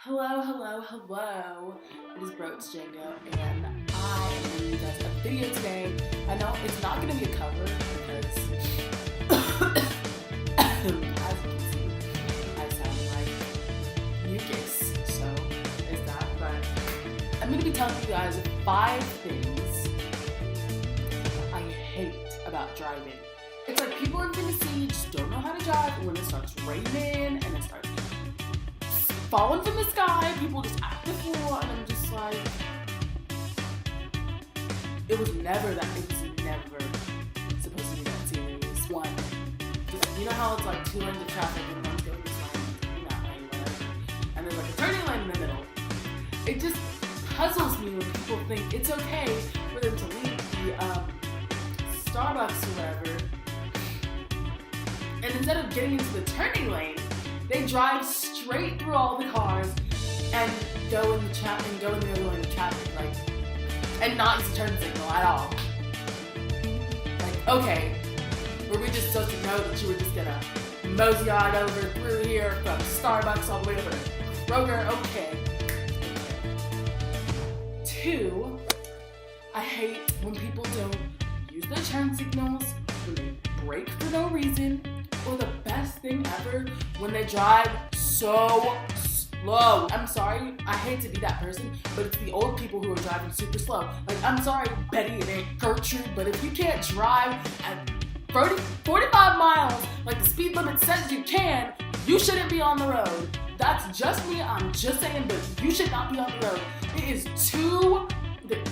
Hello, hello, hello. It is Broach Django, and I am bringing you guys a video today. I know it's not going to be a cover because, as you can see, I sound like mucus, so there's that. But I'm going to be telling you guys 5 things I hate about driving. It's like people in Tennessee just don't know how to drive when it starts raining and it starts falling from the sky, people just act the fool, and I'm just like, it was never supposed to be that serious. One, just, you know how it's like 2 lanes of traffic and one's going this lane, that lane, whatever, and there's like a turning lane in the middle. It just puzzles me when people think it's okay for them to leave the Starbucks or whatever, and instead of getting into the turning lane, they drive straight through all the cars and go in the other lane of traffic, like, and not use the turn signal at all. Like, okay, were we just supposed to know that you were just gonna mosey on over through here from Starbucks all the way over to Kroger? Okay. 2, I hate when people don't use their turn signals, when they brake for no reason, or the best thing ever, when they drive so slow. I'm sorry, I hate to be that person, but it's the old people who are driving super slow. Like, I'm sorry, Betty, it ain't Gertrude, but if you can't drive at 45 miles like the speed limit says you can, you shouldn't be on the road. That's just me, I'm just saying, but you should not be on the road.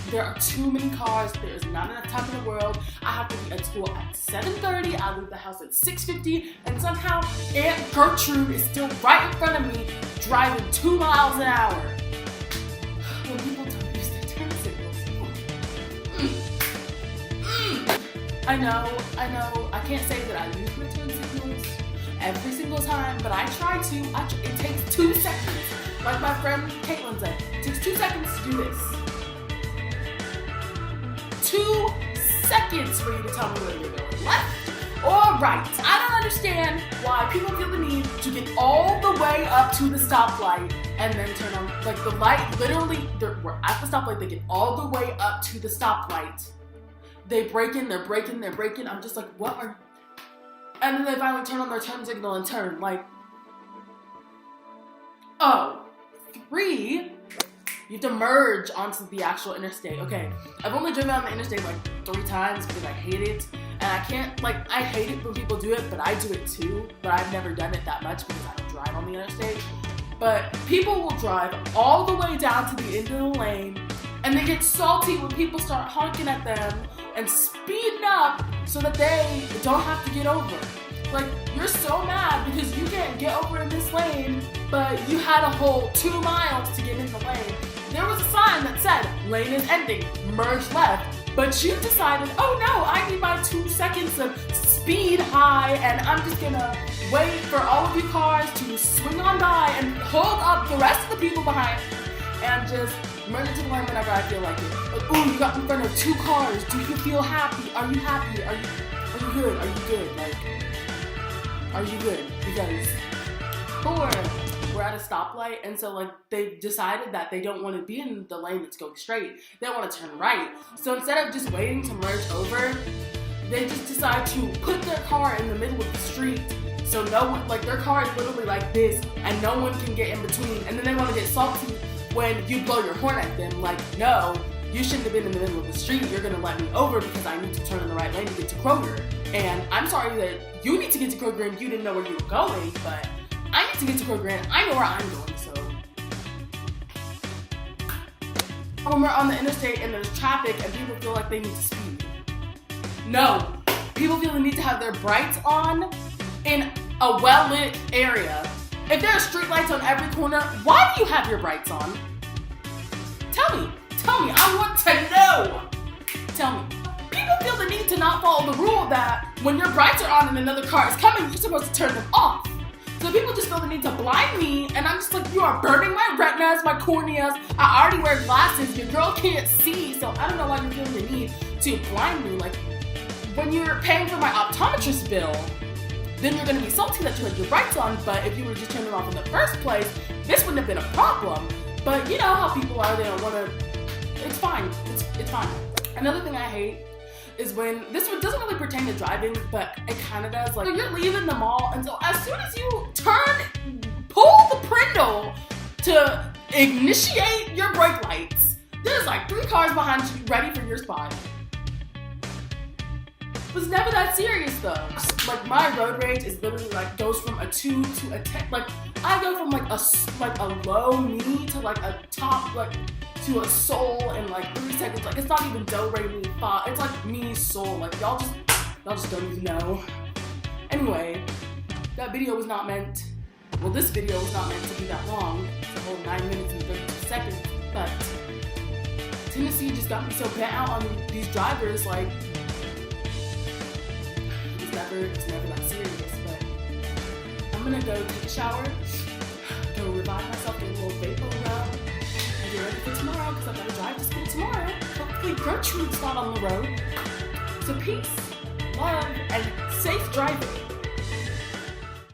There are too many cars. There is not enough time in the world. I have to be at school at 7:30. I leave the house at 6:50, and somehow Aunt Gertrude is still right in front of me, driving 2 miles an hour. When people don't use their turn signals. I know. I can't say that I use my turn signals every single time, but I try to. It takes 2 seconds. Like my friend Caitlin said, it takes 2 seconds to do this. 2 seconds for you to tell me whether you're going left or right. I don't understand why people feel the need to get all the way up to the stoplight and then turn on, like, the light, literally, we're at the stoplight, they get all the way up to the stoplight. They brake in, they're braking. I'm just like, what are, and then they finally turn on their turn signal and turn, like, 3, you have to merge onto the actual interstate. Okay, I've only driven on the interstate like 3 times because I hate it. And I can't, like, I hate it when people do it, but I do it too. But I've never done it that much because I don't drive on the interstate. But people will drive all the way down to the end of the lane, and they get salty when people start honking at them and speeding up so that they don't have to get over. Like, you're so mad because you can't get over in this lane, but you had a whole 2 miles to get in the lane. There was a sign that said, lane is ending, merge left, but you decided, oh no, I need my 2 seconds of speed high, and I'm just gonna wait for all of you cars to swing on by and hold up the rest of the people behind and just merge into the lane whenever I feel like it. Like, ooh, you got in front of 2 cars, do you feel happy? Are you happy? Are you good? Are you good? Like, are you good? Because 4, we're at a stoplight, and so, like, they've decided that they don't want to be in the lane that's going straight. They want to turn right. So instead of just waiting to merge over, they just decide to put their car in the middle of the street, so no one, like, their car is literally like this, and no one can get in between. And then they want to get salty when you blow your horn at them, like, no, you shouldn't have been in the middle of the street. You're going to let me over because I need to turn in the right lane to get to Kroger. And I'm sorry that you need to get to Kroger and you didn't know where you were going, but I need to get to Kroger and I know where I'm going, so. When we're on the interstate and there's traffic and people feel like they need to speed. No, people feel the need to have their brights on in a well-lit area. If there are street lights on every corner, why do you have your brights on? Tell me, I want to know. Tell me. People feel the need to not follow the rule that when your brights are on and another car is coming, you're supposed to turn them off. So people just feel the need to blind me, and I'm just like, you are burning my retinas, my corneas. I already wear glasses. Your girl can't see, so I don't know why you're feeling the need to blind me. Like, when you're paying for my optometrist bill, then you're gonna be salty that you had your brakes on, but if you were just turning them off in the first place, this wouldn't have been a problem. But you know how people are, they don't wanna, it's fine, it's fine. Another thing I hate is when, this one doesn't really pertain to driving, but it kind of does. Like, you're leaving the mall, and so as soon as you pull the Prindle to initiate your brake lights, there's like 3 cars behind you ready for your spot. It was never that serious though. Like, my road rage is literally like goes from a 2 to a 10. Like, I go from like a low me to like a top, like to a soul in like 3 seconds. Like, it's not even do, re, mi, fa. It's like me, soul. Like, y'all just don't even know. Anyway, that video was not meant, well, this video was not meant to be that long. It's a whole 9 minutes and 32 seconds. But Tennessee just got me so bent out on these drivers. Like, it's never that serious. But I'm gonna go take a shower, go revive myself, get a little vapor rub, and get ready for tomorrow because I gotta drive to school tomorrow. Hopefully Gertrude's not on the road. So peace, love, and safe driving.